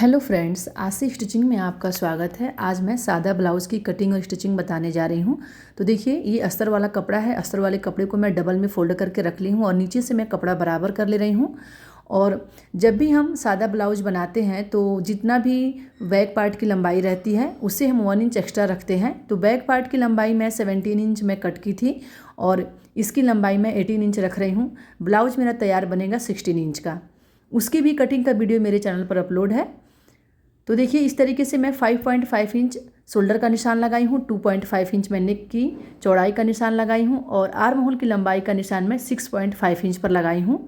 Hello friends, आशी stitching में आपका स्वागत है। आज मैं सादा ब्लाउज़ की कटिंग और स्टिचिंग बताने जा रही हूँ। तो देखिए, ये अस्तर वाला कपड़ा है। अस्तर वाले कपड़े को मैं डबल में फोल्ड करके रख ली हूँ और नीचे से मैं कपड़ा बराबर कर ले रही हूँ। और जब भी हम सादा ब्लाउज़ बनाते हैं तो जितना भी बैक पार्ट की लंबाई रहती है उससे हम 1 इंच एक्स्ट्रा रखते हैं। तो बैक पार्ट की लंबाई मैं 17 इंच में कट की थी और इसकी लंबाई मैं 18 इंच रख रही हूँ। ब्लाउज़ मेरा तैयार बनेगा 16 इंच का। उसकी भी कटिंग का वीडियो मेरे चैनल पर अपलोड है। तो देखिए, इस तरीके से मैं 5.5 इंच शोल्डर का निशान लगाई हूँ, 2.5 इंच मैं नेक की चौड़ाई का निशान लगाई हूँ और आर्म होल की लंबाई का निशान मैं 6.5 इंच पर लगाई हूँ।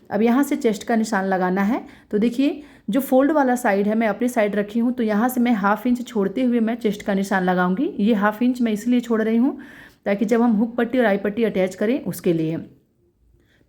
अब यहाँ से चेस्ट का निशान लगाना है। तो देखिए, जो फोल्ड वाला साइड है मैं अपनी साइड रखी हूँ, तो यहाँ से मैं 1/2 इंच छोड़ते हुए मैं चेस्ट का निशान लगाऊंगी। ये 1/2 इंच मैं इसलिए छोड़ रही हूँ ताकि जब हम हुक पट्टी और आई पट्टी अटैच करें उसके लिए।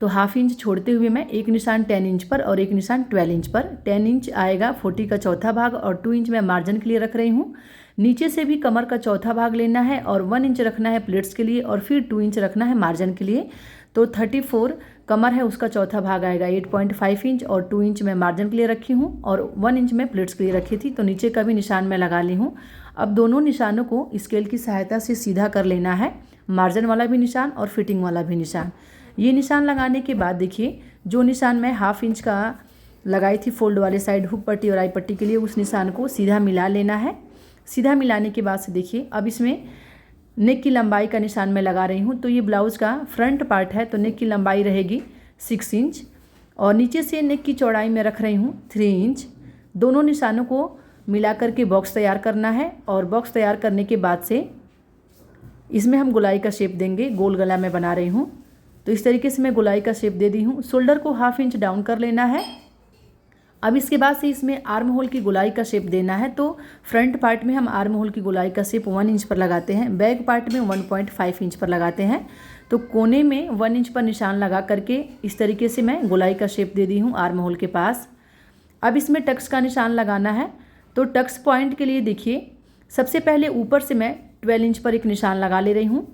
तो 1/2 इंच छोड़ते हुए मैं एक निशान 10 इंच पर और एक निशान 12 इंच पर। 10 इंच आएगा 40 का चौथा भाग और 2 इंच मैं मार्जिन के लिए रख रही हूँ। नीचे से भी कमर का चौथा भाग लेना है और 1 इंच रखना है प्लेट्स के लिए और फिर 2 इंच रखना है मार्जिन के लिए। तो 34 कमर है, उसका चौथा भाग आएगा 8.5 इंच और 2 इंच मैं मार्जिन के लिए रखी हूँ और 1 इंच मैं प्लेट्स के लिए रखी थी। तो नीचे का भी निशान मैं लगा ली हूँ। अब दोनों निशानों को स्केल की सहायता से सीधा कर लेना है, मार्जिन वाला भी निशान और फिटिंग वाला भी निशान। ये निशान लगाने के बाद देखिए, जो निशान मैं 1/2 इंच का लगाई थी फोल्ड वाले साइड हुक पट्टी और आई पट्टी के लिए, उस निशान को सीधा मिला लेना है। सीधा मिलाने के बाद से देखिए, अब इसमें नेक की लंबाई का निशान मैं लगा रही हूँ। तो ये ब्लाउज़ का फ्रंट पार्ट है, तो नेक की लंबाई रहेगी 6 इंच और नीचे से नेक की चौड़ाई में रख रही हूँ 3 इंच। दोनों निशानों को मिला करके बॉक्स तैयार करना है और बॉक्स तैयार करने के बाद से इसमें हम गोलाई का शेप देंगे। गोल गला मैं बना रही हूँ, तो इस तरीके से मैं गोलाई का शेप दे दी हूँ। शोल्डर को 1/2 इंच डाउन कर लेना है। अब इसके बाद से इसमें आर्म होल की गोलाई का शेप देना है। तो फ्रंट पार्ट में हम आर्म होल की गोलाई का शेप 1 इंच पर लगाते हैं, बैक पार्ट में 1.5 इंच पर लगाते हैं। तो कोने में 1 इंच पर निशान लगा करके इस तरीके से मैं गोलाई का शेप दे दी हूँ आर्म होल के पास। अब इसमें टक्स का निशान लगाना है। तो टक्स पॉइंट के लिए देखिए, सबसे पहले ऊपर से मैं 12 इंच पर एक निशान लगा ले रही हूँ।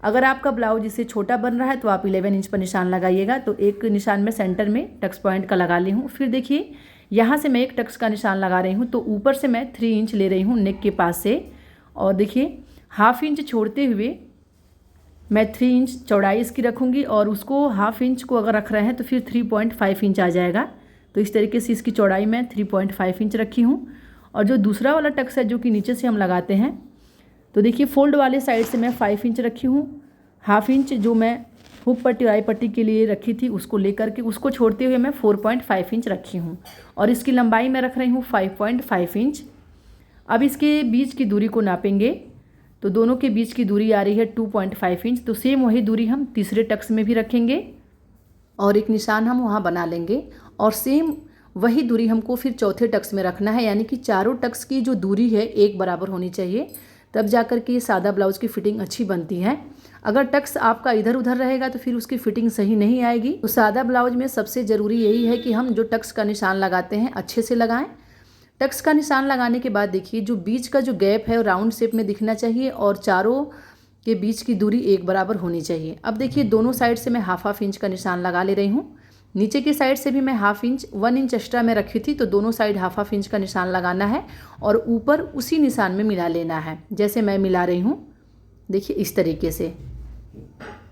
अगर आपका ब्लाउज इससे छोटा बन रहा है तो आप 11 इंच पर निशान लगाइएगा। तो एक निशान मैं सेंटर में टक्स पॉइंट का लगा ली हूँ। फिर देखिए, यहाँ से मैं एक टक्स का निशान लगा रही हूँ, तो ऊपर से मैं 3 इंच ले रही हूँ नेक के पास से और देखिए 1/2 इंच छोड़ते हुए मैं 3 इंच चौड़ाई इसकी रखूँगी और उसको 1/2 इंच को अगर रख रहे हैं तो फिर 3.5 इंच आ जाएगा। तो इस तरीके से इसकी चौड़ाई मैं 3.5 इंच रखी हूँ। और जो दूसरा वाला टक्स है जो कि नीचे से हम लगाते हैं, तो देखिए फोल्ड वाले साइड से मैं 5 इंच रखी हूँ। 1/2 इंच जो मैं हुक पट्टी और आई पट्टी के लिए रखी थी उसको लेकर के उसको छोड़ते हुए मैं 4.5 इंच रखी हूँ और इसकी लंबाई मैं रख रही हूँ 5.5 इंच। अब इसके बीच की दूरी को नापेंगे, तो दोनों के बीच की दूरी आ रही है 2.5 इंच। तो सेम वही दूरी हम तीसरे टक्स में भी रखेंगे और एक निशान हम वहाँ बना लेंगे और सेम वही दूरी हमको फिर चौथे टक्स में रखना है। यानी कि चारों टक्स की जो दूरी है एक बराबर होनी चाहिए, तब जाकर के सादा ब्लाउज़ की फिटिंग अच्छी बनती है। अगर टक्स आपका इधर उधर रहेगा तो फिर उसकी फिटिंग सही नहीं आएगी। तो सादा ब्लाउज में सबसे ज़रूरी यही है कि हम जो टक्स का निशान लगाते हैं अच्छे से लगाएं। टक्स का निशान लगाने के बाद देखिए, जो बीच का जो गैप है राउंड शेप में दिखना चाहिए और चारों के बीच की दूरी एक बराबर होनी चाहिए। अब देखिए, दोनों साइड से मैं 1/2 इंच का निशान लगा ले रही हूँ। नीचे की साइड से भी मैं 1/2 इंच 1 इंच एक्स्ट्रा में रखी थी, तो दोनों साइड 1/2 इंच का निशान लगाना है और ऊपर उसी निशान में मिला लेना है जैसे मैं मिला रही हूँ। देखिए इस तरीके से।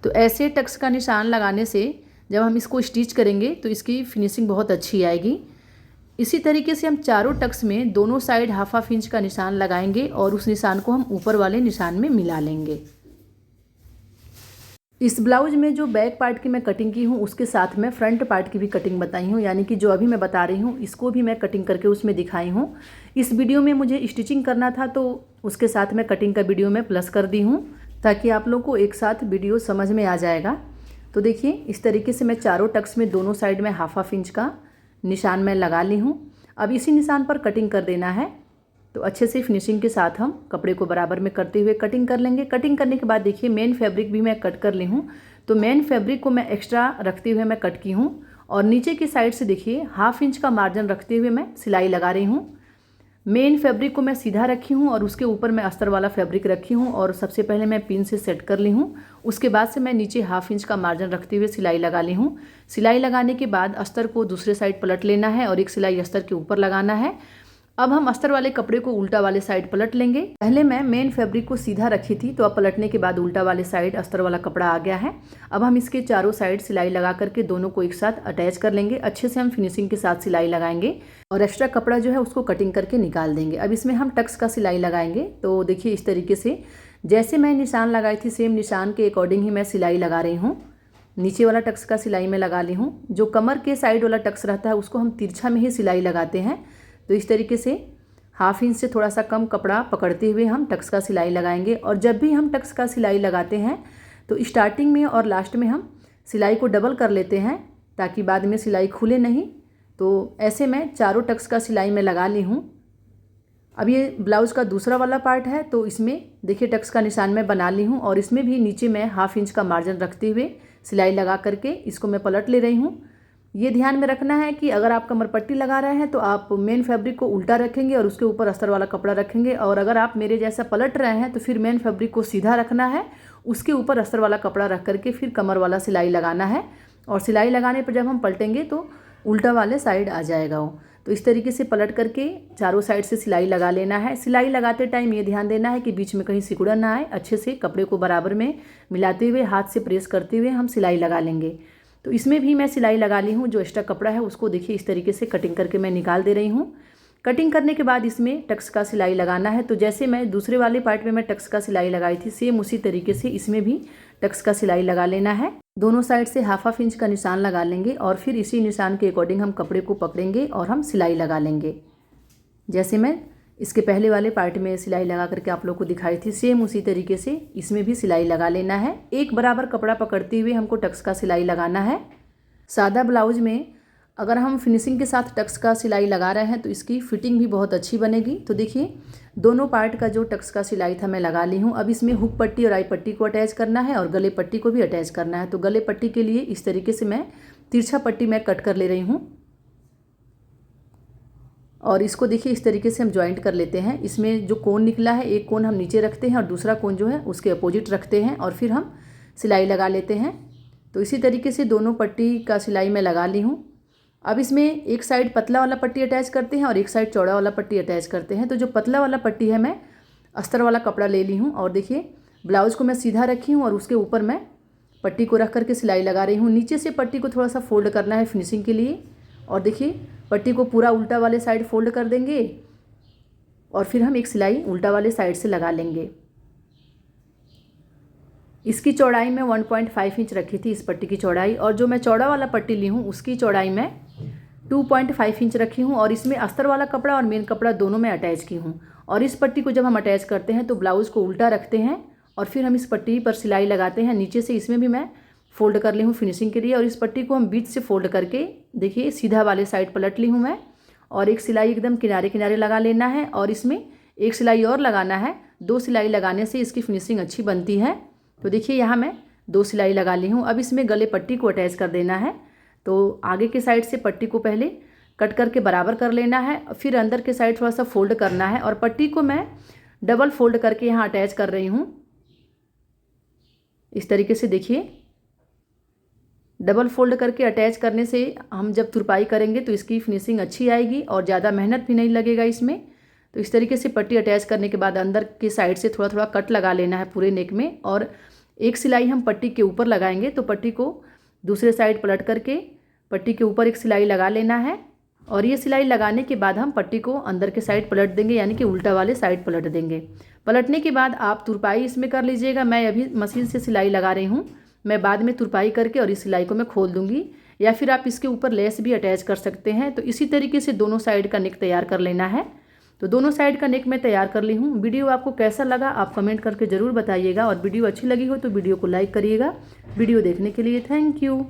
तो ऐसे टक्स का निशान लगाने से जब हम इसको स्टिच करेंगे तो इसकी फिनिशिंग बहुत अच्छी आएगी। इसी तरीके से हम चारों टक्स में दोनों साइड 1/2 इंच का निशान लगाएंगे और उस निशान को हम ऊपर वाले निशान में मिला लेंगे। इस ब्लाउज में जो बैक पार्ट की मैं कटिंग की हूँ उसके साथ में फ्रंट पार्ट की भी कटिंग बताई हूँ, यानी कि जो अभी मैं बता रही हूँ इसको भी मैं कटिंग करके उसमें दिखाई हूँ। इस वीडियो में मुझे स्टिचिंग करना था तो उसके साथ में कटिंग का वीडियो में प्लस कर दी हूँ ताकि आप लोग को एक साथ वीडियो समझ में आ जाएगा। तो देखिए, इस तरीके से मैं चारों टक्स में दोनों साइड में 1/2 इंच का निशान मैं लगा ली हूँ। अब इसी निशान पर कटिंग कर देना है। तो अच्छे से फिनिशिंग के साथ हम कपड़े को बराबर में करते हुए कटिंग कर लेंगे। कटिंग करने के बाद देखिए, मेन फैब्रिक भी मैं कट कर ली हूँ। तो मेन फैब्रिक को मैं एक्स्ट्रा रखते हुए मैं कट की हूँ और नीचे की साइड से देखिए 1/2 इंच का मार्जिन रखते हुए मैं सिलाई लगा रही हूँ। मेन फैब्रिक को मैं सीधा रखी हूँ और उसके ऊपर मैं अस्तर वाला फैब्रिक रखी हूँ और सबसे पहले मैं पिन से सेट कर ली हूँ। उसके बाद से मैं नीचे 1/2 इंच का मार्जिन रखते हुए सिलाई लगा ली हूँ। सिलाई लगाने के बाद अस्तर को दूसरे साइड पलट लेना है और एक सिलाई अस्तर के ऊपर लगाना है। अब हम अस्तर वाले कपड़े को उल्टा वाले साइड पलट लेंगे। पहले मैं मेन फैब्रिक को सीधा रखी थी, तो अब पलटने के बाद उल्टा वाले साइड अस्तर वाला कपड़ा आ गया है। अब हम इसके चारों साइड सिलाई लगा करके दोनों को एक साथ अटैच कर लेंगे। अच्छे से हम फिनिशिंग के साथ सिलाई लगाएंगे और एक्स्ट्रा कपड़ा जो है उसको कटिंग करके निकाल देंगे। अब इसमें हम टक्स का सिलाई लगाएंगे। तो देखिए इस तरीके से जैसे मैं निशान लगाई थी सेम निशान के अकॉर्डिंग ही मैं सिलाई लगा रही हूँ। नीचे वाला टक्स का सिलाई मैं लगा ली हूँ। जो कमर के साइड वाला टक्स रहता है उसको हम तिरछा में ही सिलाई लगाते हैं। तो इस तरीके से 1/2 इंच से थोड़ा सा कम कपड़ा पकड़ते हुए हम टक्स का सिलाई लगाएंगे। और जब भी हम टक्स का सिलाई लगाते हैं तो स्टार्टिंग में और लास्ट में हम सिलाई को डबल कर लेते हैं ताकि बाद में सिलाई खुले नहीं। तो ऐसे मैं चारों टक्स का सिलाई मैं लगा ली हूँ। अब ये ब्लाउज़ का दूसरा वाला पार्ट है, तो इसमें देखिए टक्स का निशान मैं बना ली हूँ और इसमें भी नीचे मैं 1/2 इंच का मार्जिन रखते हुए सिलाई लगा करके इसको मैं पलट ले रही हूँ। ये ध्यान में रखना है कि अगर आप कमर पट्टी लगा रहे हैं तो आप मेन फैब्रिक को उल्टा रखेंगे और उसके ऊपर अस्तर वाला कपड़ा रखेंगे, और अगर आप मेरे जैसा पलट रहे हैं तो फिर मेन फैब्रिक को सीधा रखना है, उसके ऊपर अस्तर वाला कपड़ा रख करके फिर कमर वाला सिलाई लगाना है। और सिलाई लगाने पर जब हम पलटेंगे तो उल्टा वाले साइड आ जाएगा वो। तो इस तरीके से पलट करके चारों साइड से सिलाई लगा लेना है। सिलाई लगाते टाइम ये ध्यान देना है कि बीच में कहीं सिकुड़न ना आए। अच्छे से कपड़े को बराबर में मिलाते हुए हाथ से प्रेस करते हुए हम सिलाई लगा लेंगे। तो इसमें भी मैं सिलाई लगा ली हूँ। जो एक्स्ट्रा कपड़ा है उसको देखिए इस तरीके से कटिंग करके मैं निकाल दे रही हूँ। कटिंग करने के बाद इसमें टक्स का सिलाई लगाना है। तो जैसे मैं दूसरे वाले पार्ट में मैं टक्स का सिलाई लगाई थी सेम उसी तरीके से इसमें भी टक्स का सिलाई लगा लेना है। दोनों साइड से 1/2 इंच का निशान लगा लेंगे और फिर इसी निशान के अकॉर्डिंग हम कपड़े को पकड़ेंगे और हम सिलाई लगा लेंगे। जैसे मैं इसके पहले वाले पार्ट में सिलाई लगा करके आप लोग को दिखाई थी सेम उसी तरीके से इसमें भी सिलाई लगा लेना है। एक बराबर कपड़ा पकड़ते हुए हमको टक्स का सिलाई लगाना है। सादा ब्लाउज में अगर हम फिनिशिंग के साथ टक्स का सिलाई लगा रहे हैं तो इसकी फिटिंग भी बहुत अच्छी बनेगी। तो देखिए दोनों पार्ट का जो टक्स का सिलाई था मैं लगा ली हूँ। अब इसमें हुक पट्टी और आई पट्टी को अटैच करना है और गले पट्टी को भी अटैच करना है। तो गले पट्टी के लिए इस तरीके से मैं तिरछा पट्टी मैं कट कर ले रही हूँ और इसको देखिए इस तरीके से हम ज्वाइंट कर लेते हैं। इसमें जो कोन निकला है एक कोन हम नीचे रखते हैं और दूसरा कोन जो है उसके अपोजिट रखते हैं और फिर हम सिलाई लगा लेते हैं। तो इसी तरीके से दोनों पट्टी का सिलाई मैं लगा ली हूँ। अब इसमें एक साइड पतला वाला पट्टी अटैच करते हैं और एक साइड चौड़ा वाला पट्टी अटैच करते हैं। तो जो पतला वाला पट्टी है मैं अस्तर वाला कपड़ा ले ली हूँ और देखिए ब्लाउज़ को मैं सीधा रखी हूँ और उसके ऊपर मैं पट्टी को रख करके सिलाई लगा रही हूँ। नीचे से पट्टी को थोड़ा सा फोल्ड करना है फिनिशिंग के लिए और देखिए पट्टी को पूरा उल्टा वाले साइड फोल्ड कर देंगे और फिर हम एक सिलाई उल्टा वाले साइड से लगा लेंगे। इसकी चौड़ाई मैं 1.5 इंच रखी थी इस पट्टी की चौड़ाई, और जो मैं चौड़ा वाला पट्टी ली हूँ उसकी चौड़ाई मैं 2.5 इंच रखी हूँ और इसमें अस्तर वाला कपड़ा और मेन कपड़ा दोनों में अटैच की हूँ। और इस पट्टी को जब हम अटैच करते हैं तो ब्लाउज़ को उल्टा रखते हैं और फिर हम इस पट्टी पर सिलाई लगाते हैं। नीचे से इसमें भी मैं फोल्ड कर ली हूँ फिनिशिंग के लिए और इस पट्टी को हम बीच से फोल्ड करके देखिए सीधा वाले साइड पलट ली हूँ मैं और एक सिलाई एकदम किनारे किनारे लगा लेना है और इसमें एक सिलाई और लगाना है। 2 सिलाई लगाने से इसकी फिनिशिंग अच्छी बनती है। तो देखिए यहाँ मैं 2 सिलाई लगा ली हूँ। अब इसमें गले पट्टी को अटैच कर देना है। तो आगे के साइड से पट्टी को पहले कट करके बराबर कर लेना है, फिर अंदर के साइड थोड़ा सा फोल्ड करना है और पट्टी को मैं डबल फोल्ड करके यहाँ अटैच कर रही हूँ। इस तरीके से देखिए डबल फोल्ड करके अटैच करने से हम जब तुरपाई करेंगे तो इसकी फिनिशिंग अच्छी आएगी और ज़्यादा मेहनत भी नहीं लगेगा इसमें। तो इस तरीके से पट्टी अटैच करने के बाद अंदर के साइड से थोड़ा थोड़ा कट लगा लेना है पूरे नेक में और एक सिलाई हम पट्टी के ऊपर लगाएंगे। तो पट्टी को दूसरे साइड पलट करके पट्टी के ऊपर एक सिलाई लगा लेना है और ये सिलाई लगाने के बाद हम पट्टी को अंदर के साइड पलट देंगे, यानी कि उल्टा वाले साइड पलट देंगे। पलटने के बाद आप तुरपाई इसमें कर लीजिएगा। मैं अभी मशीन से सिलाई लगा रही हूँ, मैं बाद में तुरपाई करके और इस सिलाई को मैं खोल दूँगी, या फिर आप इसके ऊपर लेस भी अटैच कर सकते हैं। तो इसी तरीके से दोनों साइड का नेक तैयार कर लेना है। तो दोनों साइड का नेक मैं तैयार कर ली हूँ। वीडियो आपको कैसा लगा आप कमेंट करके ज़रूर बताइएगा और वीडियो अच्छी लगी हो तो वीडियो को लाइक करिएगा। वीडियो देखने के लिए थैंक यू।